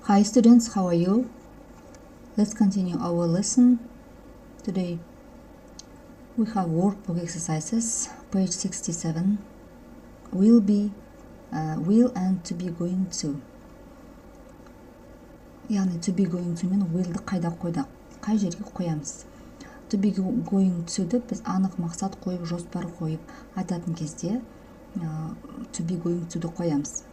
Hi students, how are you? Let's continue our lesson. Today we have workbook exercises, page 67. Will and to be going to. Yani to be going to мен will'ді қайда қойдық? Қай жерге қоямыз? To be going to'ді біз анық мақсат қойып, жоспар қойып айтатын кезде to be going to'ді қоямыз.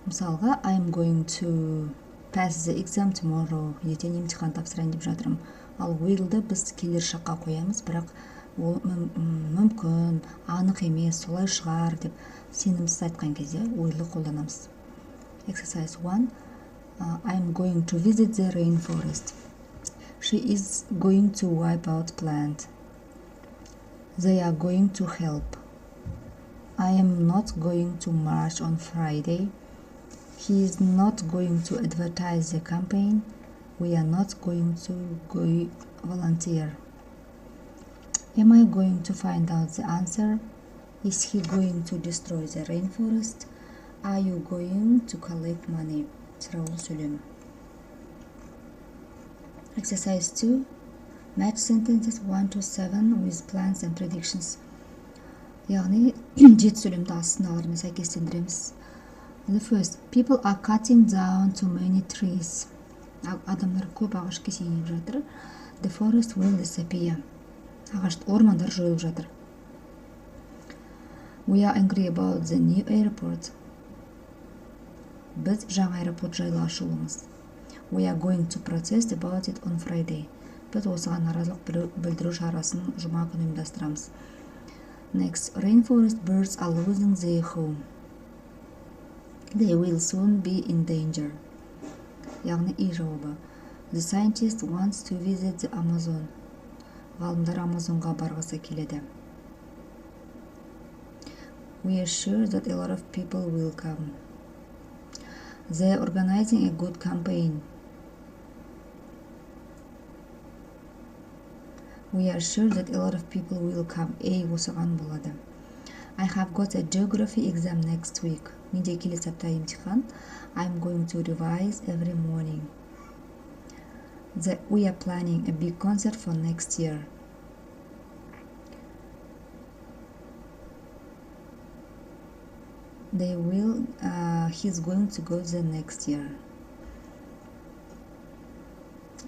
Мысалға, I'm going to pass the exam tomorrow. Ертең емтихан тапсырайын деп жатырмын. Ал will'ді біз келер шаққа қоямыз, бірақ ол мүмкін, анық емес, солай шығар деп сенімсіз айтқан кезде will'ді қолданамыз. Exercise 1. I'm going to visit the rainforest. She is going to wipe out plant. They are going to help. I am not going to march on Friday. He is not going to advertise the campaign. We are not going to go volunteer. Am I going to find out the answer? Is he going to destroy the rainforest? Are you going to collect money? Sıralı söylemi. Exercise 2. Match sentences 1 to 7 with plans and predictions. Яғни 7 сөйлемді астыналарымен сәйкестендіреміз. The first, people are cutting down too many trees. Адамдар көп ағаш кесейіп жатыр. The forest will disappear. Ормандар жойылып жатыр. We are angry about the new airport. Біз жаңа аэропорт жайлы ашылуымыз. We are going to protest about it on Friday. Біз осыған наразылық білдіру шарасын жұма күні ұйымдастырамыз. Next, rainforest birds are losing their home. They will soon be in danger. Яғни и жауабы. The scientist wants to visit the Amazon. Ғалымдар Амазонға барғысы келеді. We are sure that a lot of people will come. They are organizing a good campaign. We are sure that a lot of people will come. Осыған болады. I have got a geography exam next week. Менде келесі апта емтихан. I'm going to revise every morning. We are planning a big concert for next year. He's going to go the next year.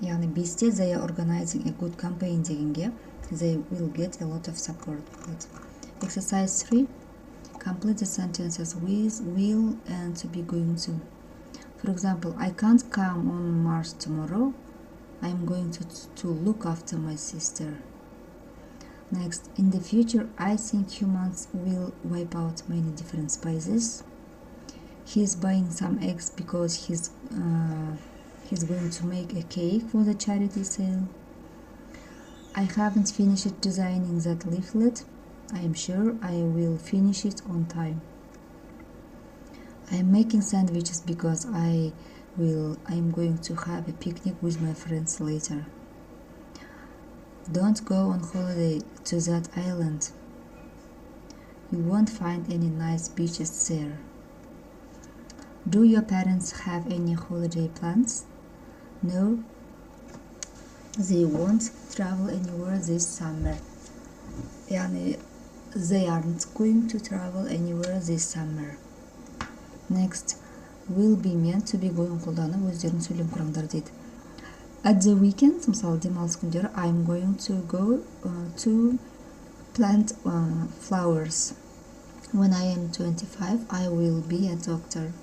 Яғни бесте they are organizing a good campaign дегенге they will get a lot of support. Exercise 3. Complete the sentences with will and to be going to. For example, I can't come on March tomorrow. I'm going to look after my sister. Next, in the future, I think humans will wipe out many different species. He's buying some eggs because he's going to make a cake for the charity sale. I haven't finished designing that leaflet. I am sure I will finish it on time. I am making sandwiches because I am going to have a picnic with my friends later. Don't go on holiday to that island. You won't find any nice beaches there. Do your parents have any holiday plans? No, they won't travel anywhere this summer. They aren't going to travel anywhere this summer. Next, will be meant to be going қолданып өздерін сөйлем құраңдар дейді. At the weekend, мысалы демалыс күндері, I'm going to go to plant flowers. When I am 25, I will be a doctor.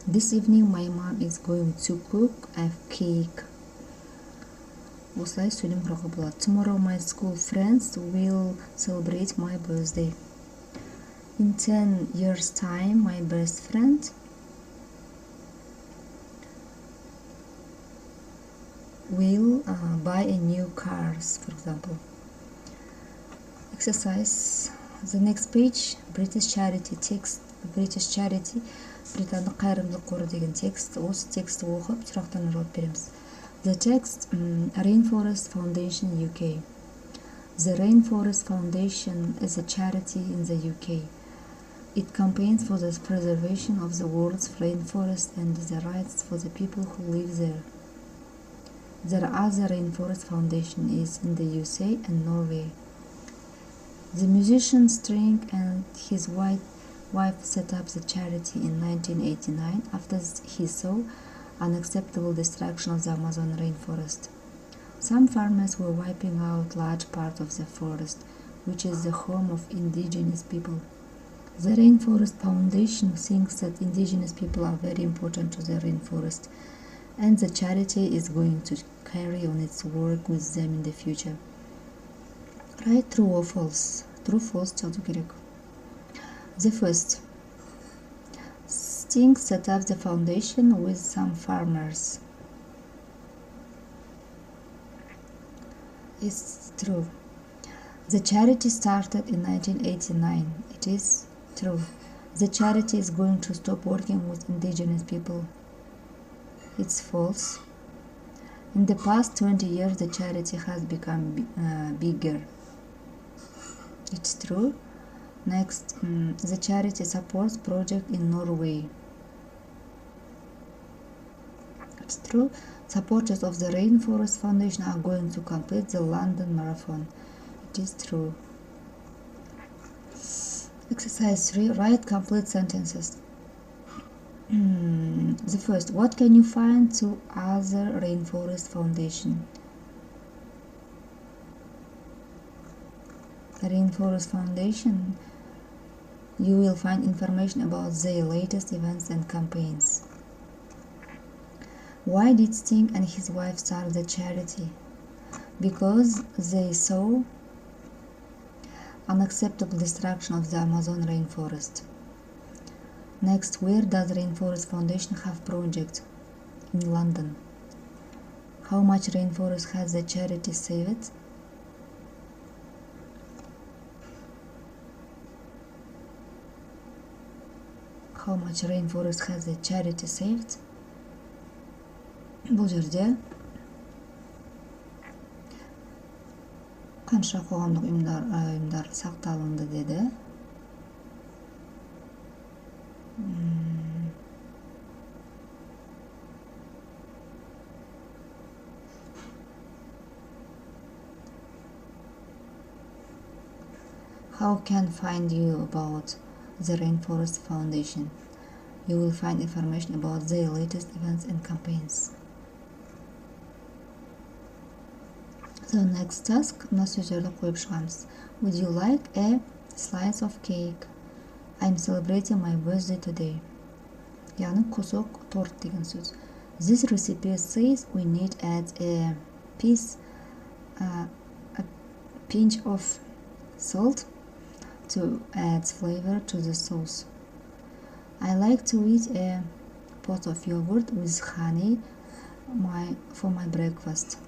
This evening, my mom is going to cook a cake. Осылай сөйлем құруға болады. Tomorrow, my school friends will celebrate my birthday. In 10 years' time, my best friend will buy a new car, for example. Exercise. The next page, British charity text. British charity, британдық қайырымдылық қоры деген текст. Осы тексті оқып, сұрақтарына жауап береміз. The text, Rainforest Foundation UK. The Rainforest Foundation is a charity in the UK. It campaigns for the preservation of the world's rainforest and the rights for the people who live there. The other Rainforest Foundation is in the USA and Norway. The musician String and his wife set up the charity in 1989 after he saw unacceptable destruction of the Amazon rainforest. Some farmers were wiping out large parts of the forest, which is the home of indigenous people. The Rainforest Foundation thinks that indigenous people are very important to the rainforest, and the charity is going to carry on its work with them in the future. Write true or false. True, false жазу керек. The first. Sting set up the foundation with some farmers. It's true. The charity started in 1989. It is true. The charity is going to stop working with indigenous people. It's false. In the past 20 years, the charity has become bigger. It's true. Next, the charity supports project in Norway. It's true. Supporters of the Rainforest Foundation are going to complete the London Marathon. It is true. Exercise 3. Write complete sentences. The first. What can you find to other Rainforest Foundation? The Rainforest Foundation, you will find information about their latest events and campaigns. Why did Sting and his wife start the charity? Because they saw unacceptable destruction of the Amazon rainforest. Next, where does the Rainforest Foundation have projects? In London. How much rainforest has the charity saved? How much rainforest has the charity saved? Бұл жерде қанша қоғамдық ұйымдар сақталынды деді. How can find you about the Rainforest Foundation? You will find information about their latest events and campaigns. The next task, мына сөздерді қойып шығамыз. Would you like a slice of cake? I'm celebrating my birthday today. яғни кусок торт деген сөз. This recipe says we need add a pinch of salt to add flavor to the sauce. I like to eat a pot of yogurt with honey for my breakfast.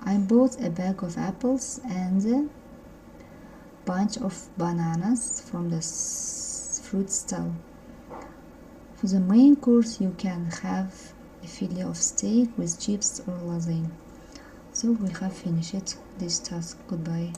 I bought a bag of apples and a bunch of bananas from the fruit stall. For the main course, you can have a fillet of steak with chips or lasagne. So we have finished this task. Goodbye.